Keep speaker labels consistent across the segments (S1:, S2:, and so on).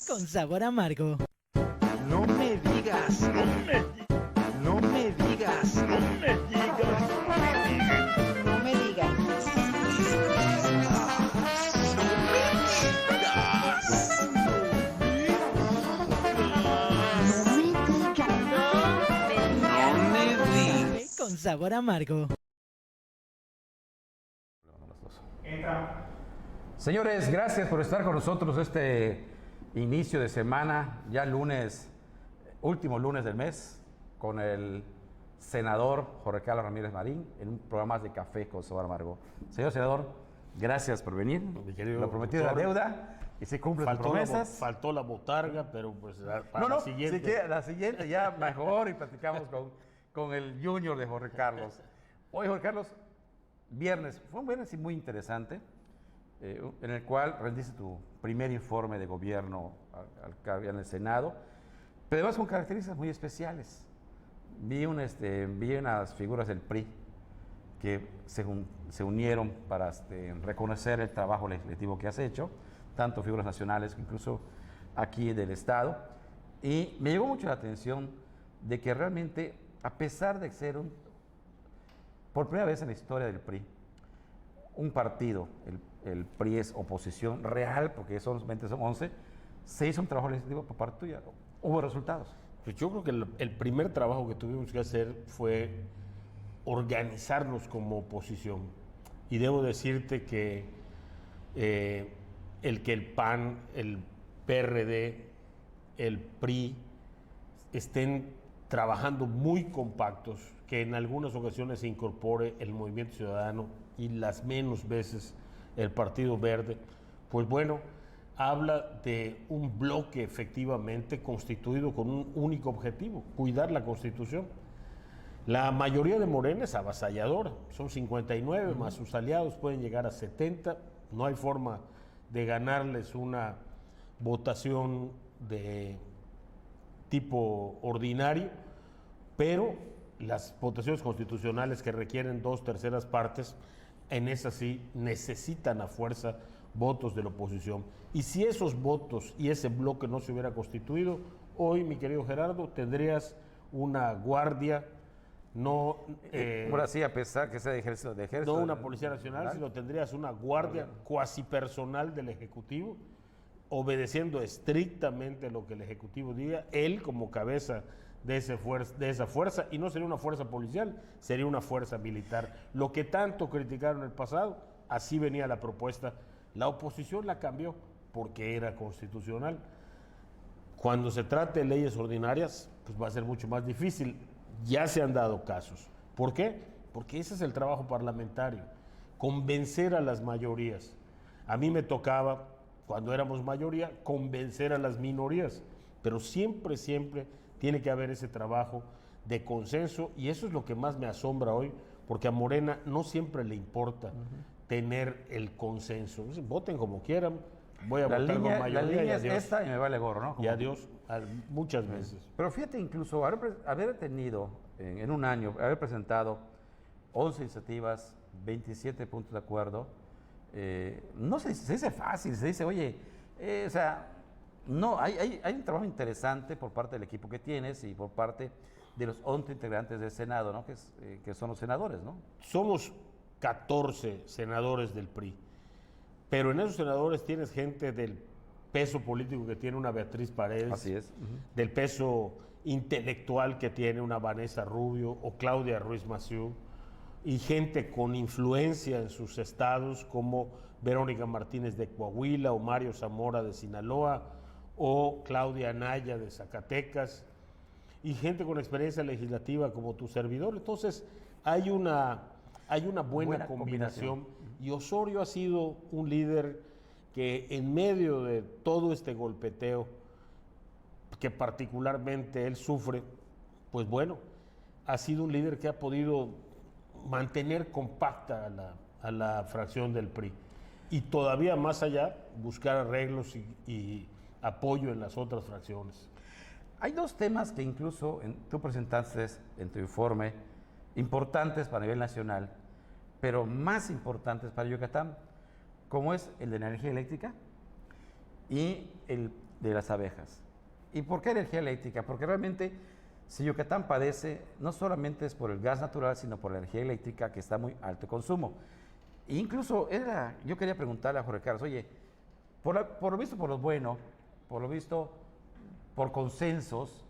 S1: Con sabor amargo.
S2: No me digas. No me digas.
S3: No me digas.
S2: No me digas.
S1: Con sabor amargo.
S4: Señores, gracias por estar con nosotros este inicio de semana, ya lunes, último lunes del mes, con el senador Jorge Carlos Ramírez Marín en un programa de Café con Sabor Amargo. Señor senador, gracias por venir. Lo prometido de la deuda y se cumplen sus promesas.
S3: Faltó la botarga, pero pues para
S4: No,
S3: la siguiente.
S4: sí que la siguiente ya mejor y platicamos con el junior de Jorge Carlos. Oye, Jorge Carlos, viernes, fue un viernes muy interesante, en el cual rendiste tu primer informe de gobierno en el Senado, pero además con características muy especiales. Vi unas figuras del PRI que se unieron para reconocer el trabajo legislativo que has hecho, tanto figuras nacionales que incluso aquí del Estado, y me llamó mucho la atención de que realmente, a pesar de ser por primera vez en la historia del PRI, un partido, el PRI es oposición real, porque solamente son 11, se hizo un trabajo legislativo por parte tuya. ¿Hubo resultados?
S3: Pues yo creo que el primer trabajo que tuvimos que hacer fue organizarnos como oposición. Y debo decirte que el PAN, el PRD, el PRI estén trabajando muy compactos, que en algunas ocasiones se incorpore el Movimiento Ciudadano y las menos veces el Partido Verde, pues bueno, habla de un bloque efectivamente constituido con un único objetivo: cuidar la Constitución. La mayoría de Morena es avasalladora, son 59, más sus aliados pueden llegar a 70, no hay forma de ganarles una votación de tipo ordinario, pero las votaciones constitucionales que requieren 2/3 partes, en esas sí necesitan a fuerza votos de la oposición. Y si esos votos y ese bloque no se hubiera constituido, hoy, mi querido Gerardo, tendrías una guardia, no...
S4: Ahora sí, a pesar que sea de ejército,
S3: no una Policía Nacional, sino tendrías una guardia cuasi personal del Ejecutivo, obedeciendo estrictamente lo que el Ejecutivo diga, él como cabeza de esa fuerza, y no sería una fuerza policial, sería una fuerza militar. Lo que tanto criticaron en el pasado, así venía la propuesta. La oposición la cambió porque era constitucional. Cuando se trate de leyes ordinarias, pues va a ser mucho más difícil. Ya se han dado casos. ¿Por qué? Porque ese es el trabajo parlamentario, convencer a las mayorías. A mí me tocaba, cuando éramos mayoría, convencer a las minorías, pero siempre tiene que haber ese trabajo de consenso, y eso es lo que más me asombra hoy, porque a Morena no siempre le importa tener el consenso. Voten como quieran, voy a votar con mayoría.
S4: La línea es esta y me vale gorro, ¿no?
S3: Y adiós, muchas veces.
S4: Pero fíjate, incluso haber tenido en un año, haber presentado 11 iniciativas, 27 puntos de acuerdo, no se dice fácil, se dice, oye, o sea, no, hay un trabajo interesante por parte del equipo que tienes y por parte de los 11 integrantes del Senado, ¿no? Que son los senadores, ¿no?
S3: Somos 14 senadores del PRI, pero en esos senadores tienes gente del peso político que tiene una Beatriz Paredes,
S4: así es,
S3: del peso intelectual que tiene una Vanessa Rubio o Claudia Ruiz Massieu, y gente con influencia en sus estados como Verónica Martínez de Coahuila o Mario Zamora de Sinaloa o Claudia Anaya de Zacatecas, y gente con experiencia legislativa como tu servidor. Entonces hay una buena combinación. Y Osorio ha sido un líder que, en medio de todo este golpeteo que particularmente él sufre, pues bueno, ha sido un líder que ha podido mantener compacta a la fracción del PRI, y todavía más allá buscar arreglos y apoyo en las otras fracciones.
S4: Hay dos temas que incluso tú presentaste en tu informe, importantes para nivel nacional, pero más importantes para Yucatán, como es el de energía eléctrica y el de las abejas. ¿Y por qué energía eléctrica? Porque realmente si Yucatán padece, no solamente es por el gas natural, sino por la energía eléctrica que está muy alto consumo. E incluso yo quería preguntarle a Jorge Carlos, oye, por lo visto por lo bueno, por lo visto por consensos,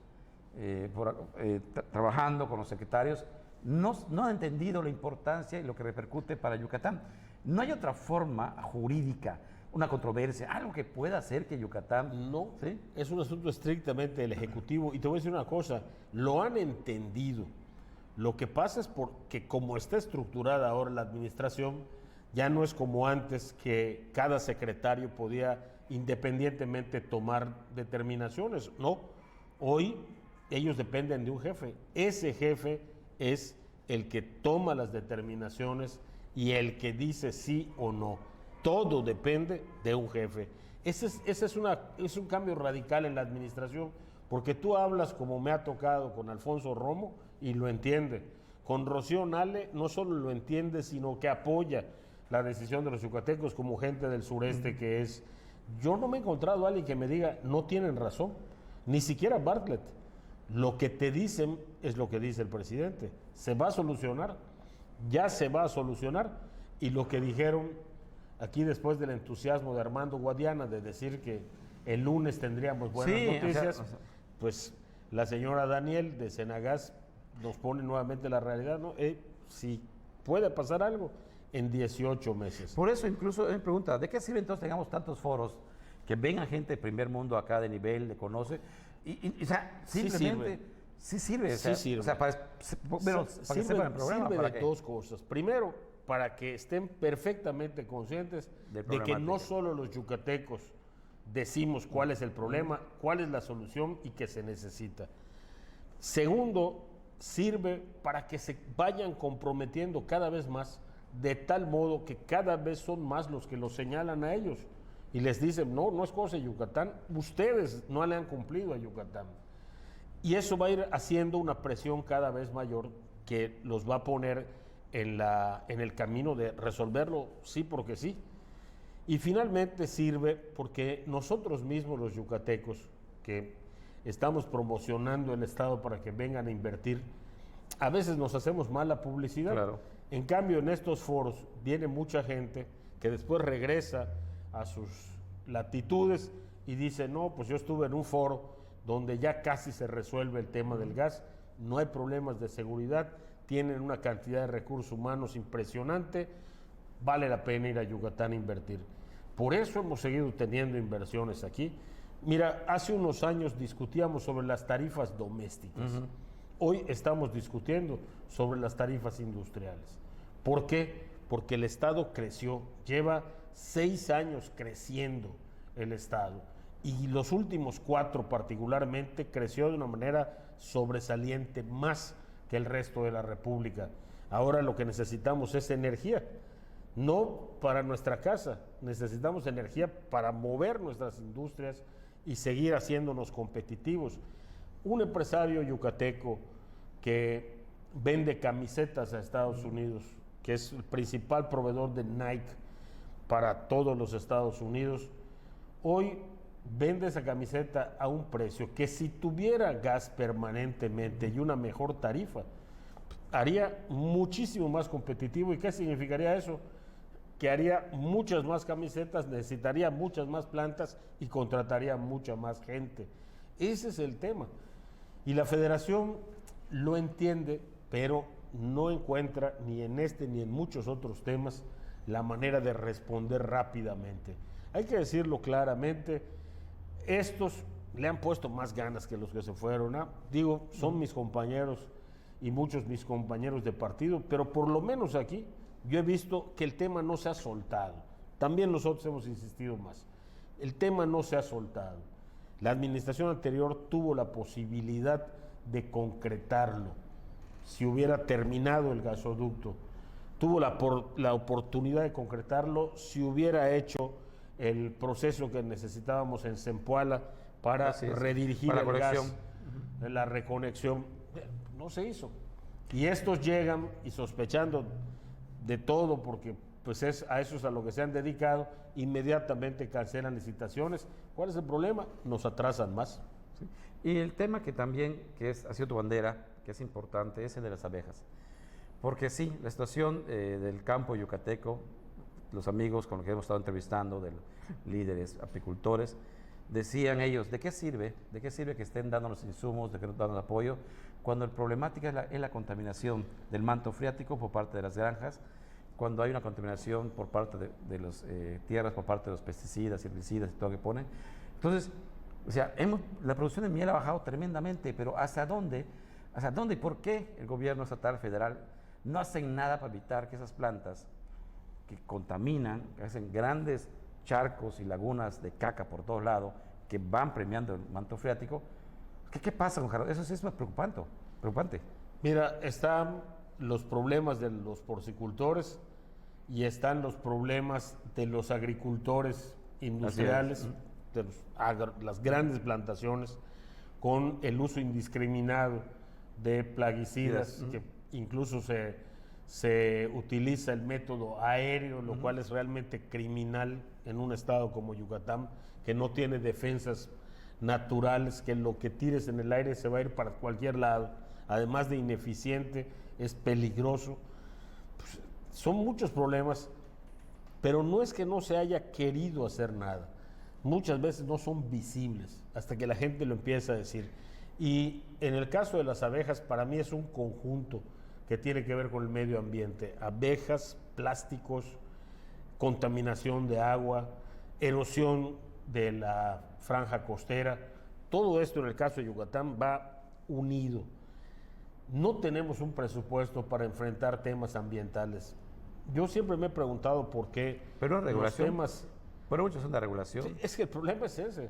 S4: trabajando con los secretarios, no han entendido la importancia y lo que repercute para Yucatán. No hay otra forma jurídica, una controversia, algo que pueda hacer que Yucatán...
S3: No,
S4: ¿sí?
S3: es un asunto estrictamente del Ejecutivo. Y te voy a decir una cosa, lo han entendido. Lo que pasa es porque como está estructurada ahora la administración, ya no es como antes que cada secretario podía independientemente tomar determinaciones. No, hoy ellos dependen de un jefe. Ese jefe es el que toma las determinaciones y el que dice sí o no. Todo depende de un jefe. Ese es un cambio radical en la administración, porque tú hablas como me ha tocado con Alfonso Romo y lo entiende. Con Rocío Nale no solo lo entiende, sino que apoya la decisión de los yucatecos como gente del sureste que es. Yo no me he encontrado a alguien que me diga, no tienen razón, ni siquiera Bartlett. Lo que te dicen es lo que dice el presidente. Se va a solucionar, ya se va a solucionar, y lo que dijeron aquí después del entusiasmo de Armando Guadiana de decir que el lunes tendríamos buenas noticias, pues la señora Daniel de Senagas nos pone nuevamente la realidad, ¿no? Si puede pasar algo en 18 meses.
S4: Por eso incluso me pregunta, ¿de qué sirve entonces tengamos tantos foros que vengan gente de primer mundo acá de nivel, de conoce? O sea, simplemente sí sirve. O sea, para que sepan el programa.
S3: Sirve de dos cosas. Primero, para que estén perfectamente conscientes de que no solo los yucatecos decimos cuál es el problema, cuál es la solución y qué se necesita. Segundo, sirve para que se vayan comprometiendo cada vez más, de tal modo que cada vez son más los que los señalan a ellos y les dicen, no es cosa de Yucatán, ustedes no le han cumplido a Yucatán. Y eso va a ir haciendo una presión cada vez mayor que los va a poner en el camino de resolverlo sí porque sí. Y finalmente sirve porque nosotros mismos los yucatecos, que estamos promocionando el Estado para que vengan a invertir, a veces nos hacemos mala publicidad.
S4: Claro.
S3: En cambio, en estos foros viene mucha gente que después regresa a sus latitudes y dice, no, pues yo estuve en un foro donde ya casi se resuelve el tema del gas, no hay problemas de seguridad, tienen una cantidad de recursos humanos impresionante, vale la pena ir a Yucatán a invertir. Por eso hemos seguido teniendo inversiones aquí. Mira, hace unos años discutíamos sobre las tarifas domésticas. Hoy estamos discutiendo sobre las tarifas industriales. ¿Por qué? Porque el Estado creció, lleva 6 años creciendo el Estado y los últimos 4 particularmente creció de una manera sobresaliente, más que el resto de la República. Ahora lo que necesitamos es energía, no para nuestra casa, necesitamos energía para mover nuestras industrias y seguir haciéndonos competitivos. Un empresario yucateco que vende camisetas a Estados Unidos, que es el principal proveedor de Nike para todos los Estados Unidos, hoy vende esa camiseta a un precio que si tuviera gas permanentemente y una mejor tarifa, haría muchísimo más competitivo. ¿Y qué significaría eso? Que haría muchas más camisetas, necesitaría muchas más plantas y contrataría mucha más gente. Ese es el tema. Y la Federación lo entiende, pero no encuentra ni en este ni en muchos otros temas la manera de responder rápidamente. Hay que decirlo claramente, estos le han puesto más ganas que los que se fueron. Digo, son mis compañeros y muchos mis compañeros de partido, pero por lo menos aquí yo he visto que el tema no se ha soltado. También nosotros hemos insistido más. El tema no se ha soltado. La administración anterior tuvo la posibilidad de concretarlo. Si hubiera terminado el gasoducto, tuvo la oportunidad de concretarlo si hubiera hecho el proceso que necesitábamos en Zempoala para redirigir
S4: para
S3: el gas, la reconexión. No se hizo. Y estos llegan y sospechando de todo, porque pues a eso es a lo que se han dedicado, inmediatamente cancelan licitaciones. ¿Cuál es el problema? Nos atrasan más.
S4: ¿sí? Y el tema que también, ha sido tu bandera, que es importante, es el de las abejas. Porque sí, la situación del campo yucateco, los amigos con los que hemos estado entrevistando, de los líderes apicultores, decían ellos, ¿de qué sirve que estén dando los insumos, de que nos dan el apoyo, cuando la problemática es la contaminación del manto freático por parte de las granjas, cuando hay una contaminación por parte de las tierras, por parte de los pesticidas, herbicidas y todo lo que ponen? Entonces, o sea, la producción de miel ha bajado tremendamente, pero ¿hasta dónde y por qué el gobierno estatal, federal, no hacen nada para evitar que esas plantas que contaminan, que hacen grandes charcos y lagunas de caca por todos lados, que van premiando el manto freático? ¿Qué pasa con Jarro? Eso sí es más preocupante.
S3: Mira, están los problemas de los porcicultores y están los problemas de los agricultores industriales, de las grandes plantaciones, con el uso indiscriminado de plaguicidas, que incluso se utiliza el método aéreo, lo cual es realmente criminal en un estado como Yucatán, que no tiene defensas naturales, que lo que tires en el aire se va a ir para cualquier lado, además de ineficiente, es peligroso. Pues, son muchos problemas, pero no es que no se haya querido hacer nada. Muchas veces no son visibles hasta que la gente lo empieza a decir. Y en el caso de las abejas, para mí es un conjunto que tiene que ver con el medio ambiente. Abejas, plásticos, contaminación de agua, erosión de la franja costera. Todo esto en el caso de Yucatán va unido. No tenemos un presupuesto para enfrentar temas ambientales. Yo siempre me he preguntado por qué
S4: Pero una regulación.
S3: los temas...
S4: Pero muchos son de regulación.
S3: Sí, es que el problema es ese.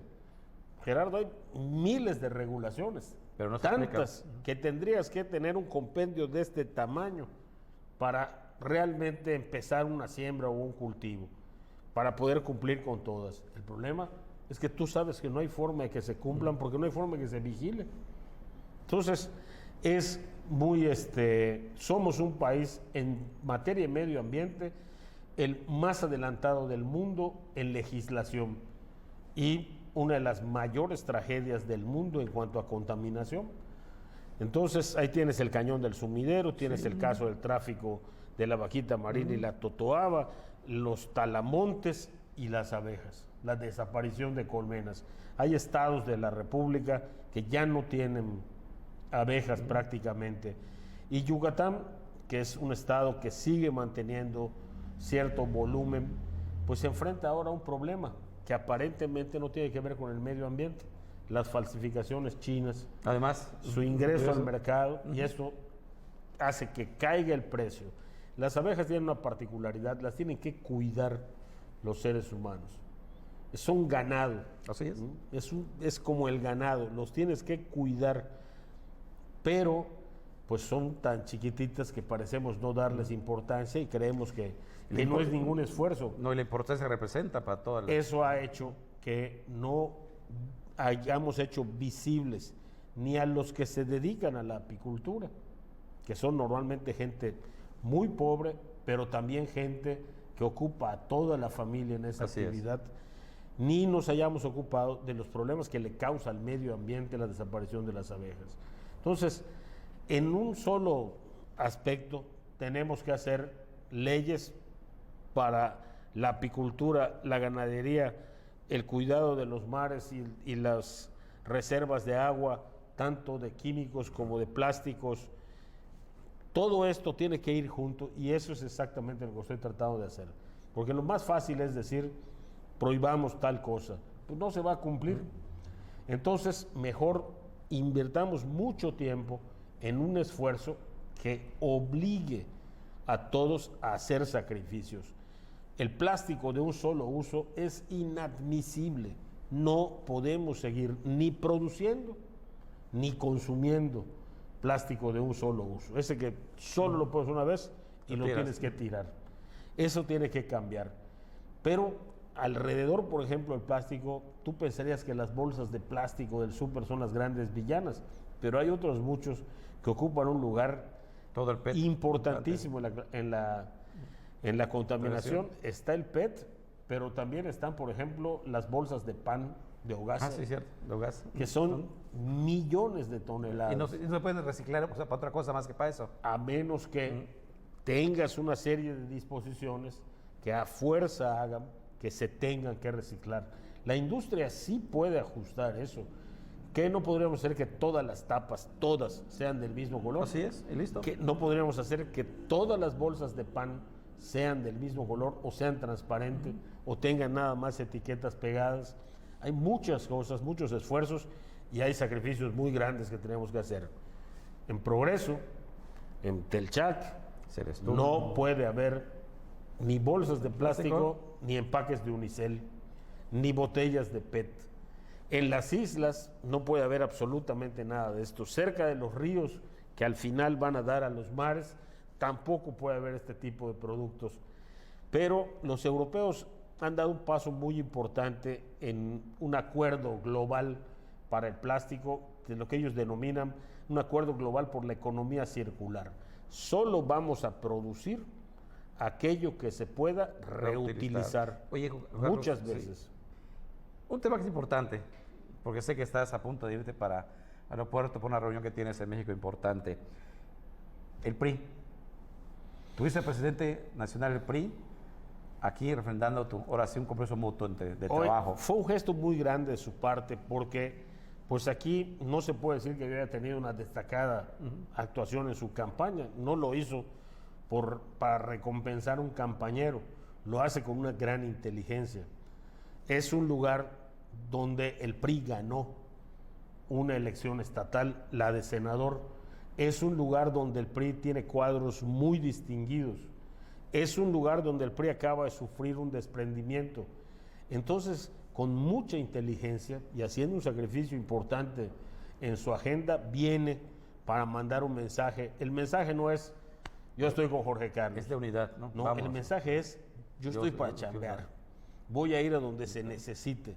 S3: Gerardo, hay miles de regulaciones,
S4: Pero no se
S3: tantas que tendrías que tener un compendio de este tamaño para realmente empezar una siembra o un cultivo, para poder cumplir con todas. El problema es que tú sabes que no hay forma de que se cumplan porque no hay forma de que se vigile. Entonces, es muy, somos un país en materia de medio ambiente el más adelantado del mundo en legislación y una de las mayores tragedias del mundo en cuanto a contaminación. Entonces, ahí tienes el cañón del sumidero, tienes el caso del tráfico de la vaquita marina y la totoaba, los talamontes y las abejas, la desaparición de colmenas. Hay estados de la República que ya no tienen abejas prácticamente. Y Yucatán, que es un estado que sigue manteniendo cierto volumen, pues se enfrenta ahora a un problema que aparentemente no tiene que ver con el medio ambiente, las falsificaciones chinas,
S4: Además,
S3: su ingreso al mercado, y eso hace que caiga el precio. Las abejas tienen una particularidad, las tienen que cuidar los seres humanos. Son ganado.
S4: así es.
S3: Es como el ganado, los tienes que cuidar, pero pues son tan chiquititas que parecemos no darles importancia y creemos que no es ningún esfuerzo.
S4: No, y la importancia que representa para toda la...
S3: Eso ha hecho que no hayamos hecho visibles ni a los que se dedican a la apicultura, que son normalmente gente muy pobre, pero también gente que ocupa a toda la familia en esa
S4: Así es.
S3: actividad, ni nos hayamos ocupado de los problemas que le causa al medio ambiente la desaparición de las abejas. Entonces, en un solo aspecto tenemos que hacer leyes para la apicultura, la ganadería, el cuidado de los mares y las reservas de agua, tanto de químicos como de plásticos. Todo esto tiene que ir junto y eso es exactamente lo que estoy tratando de hacer. Porque lo más fácil es decir, prohibamos tal cosa. Pues no se va a cumplir. Entonces, mejor invirtamos mucho tiempo en un esfuerzo que obligue a todos a hacer sacrificios. El plástico de un solo uso es inadmisible. No podemos seguir ni produciendo ni consumiendo plástico de un solo uso. Ese que solo lo puedes una vez y lo tienes que tirar. Eso tiene que cambiar. Pero alrededor, por ejemplo, del plástico, tú pensarías que las bolsas de plástico del súper son las grandes villanas, pero hay otros muchos que ocupan un lugar
S4: Todo el PET.
S3: importantísimo en En la contaminación está el PET, pero también están, por ejemplo, las bolsas de pan de hogaza,
S4: Ah, sí, cierto, de gas.
S3: que son millones de toneladas.
S4: Y no se pueden reciclar, o sea, para otra cosa más que para eso.
S3: A menos que tengas una serie de disposiciones que a fuerza hagan que se tengan que reciclar. La industria sí puede ajustar eso. ¿Qué no podríamos hacer que todas las tapas, todas, sean del mismo color?
S4: Así es, y listo.
S3: ¿Qué no podríamos hacer que todas las bolsas de pan sean del mismo color o sean transparentes o tengan nada más etiquetas pegadas? Hay muchas cosas, muchos esfuerzos y hay sacrificios muy grandes que tenemos que hacer. En Progreso, en Telchac,
S4: Seres tú.
S3: no puede haber ni bolsas de plástico, ni empaques de unicel, ni botellas de PET. En las islas no puede haber absolutamente nada de esto. Cerca de los ríos que al final van a dar a los mares, tampoco puede haber este tipo de productos. Pero los europeos han dado un paso muy importante en un acuerdo global para el plástico, de lo que ellos denominan un acuerdo global por la economía circular. Solo vamos a producir aquello que se pueda reutilizar.
S4: Oye, Carlos,
S3: muchas
S4: sí.
S3: veces.
S4: Un tema que es importante, porque sé que estás a punto de irte para aeropuerto por una reunión que tienes en México importante. El PRI. Tuviste al presidente nacional del PRI aquí refrendando ahora sí un compromiso mutuo de
S3: Hoy
S4: trabajo.
S3: fue un gesto muy grande de su parte porque pues aquí no se puede decir que haya tenido una destacada actuación en su campaña. No lo hizo para recompensar a un compañero, lo hace con una gran inteligencia. Es un lugar donde el PRI ganó una elección estatal, la de senador. Es un lugar donde el PRI tiene cuadros muy distinguidos. Es un lugar donde el PRI acaba de sufrir un desprendimiento. Entonces, con mucha inteligencia y haciendo un sacrificio importante en su agenda, viene para mandar un mensaje. El mensaje no es, yo estoy con Jorge Carlos.
S4: Es de unidad, ¿no?
S3: No,
S4: Vamos.
S3: el mensaje es, yo estoy para chambear. Voy a ir a donde se necesite.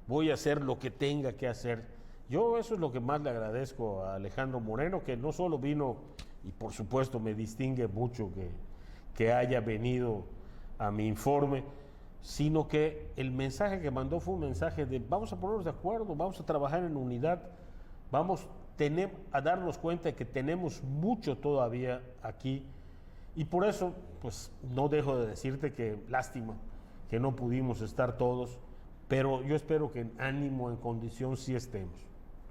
S3: Voy a hacer lo que tenga que hacer. Yo eso es lo que más le agradezco a Alejandro Moreno, que no solo vino, y por supuesto me distingue mucho que haya venido a mi informe, sino que el mensaje que mandó fue un mensaje de vamos a ponernos de acuerdo, vamos a trabajar en unidad, vamos a darnos cuenta de que tenemos mucho todavía aquí. Y por eso, pues no dejo de decirte que lástima que no pudimos estar todos, pero yo espero que en ánimo, en condición, sí estemos.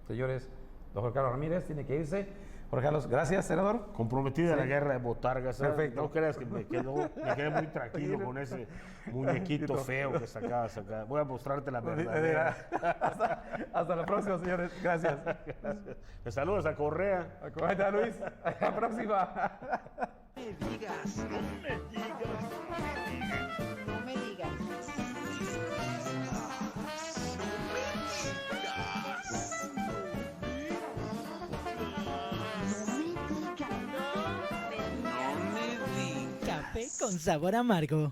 S4: Señores, don Jorge Carlos Ramírez tiene que irse. Jorge Carlos, gracias, senador.
S3: Comprometida a la
S4: Sí.
S3: guerra de botargas. ¿sabes?
S4: Perfecto.
S3: No creas que me quedé muy tranquilo con ese muñequito feo que sacaba. Voy a mostrarte la verdad.
S4: Hasta la próxima, señores. Gracias.
S3: Me saludas a Correa.
S4: ¿Cómo está, Luis? Hasta la próxima.
S2: No me digas, no me digas, no me digas.
S1: Café con sabor amargo.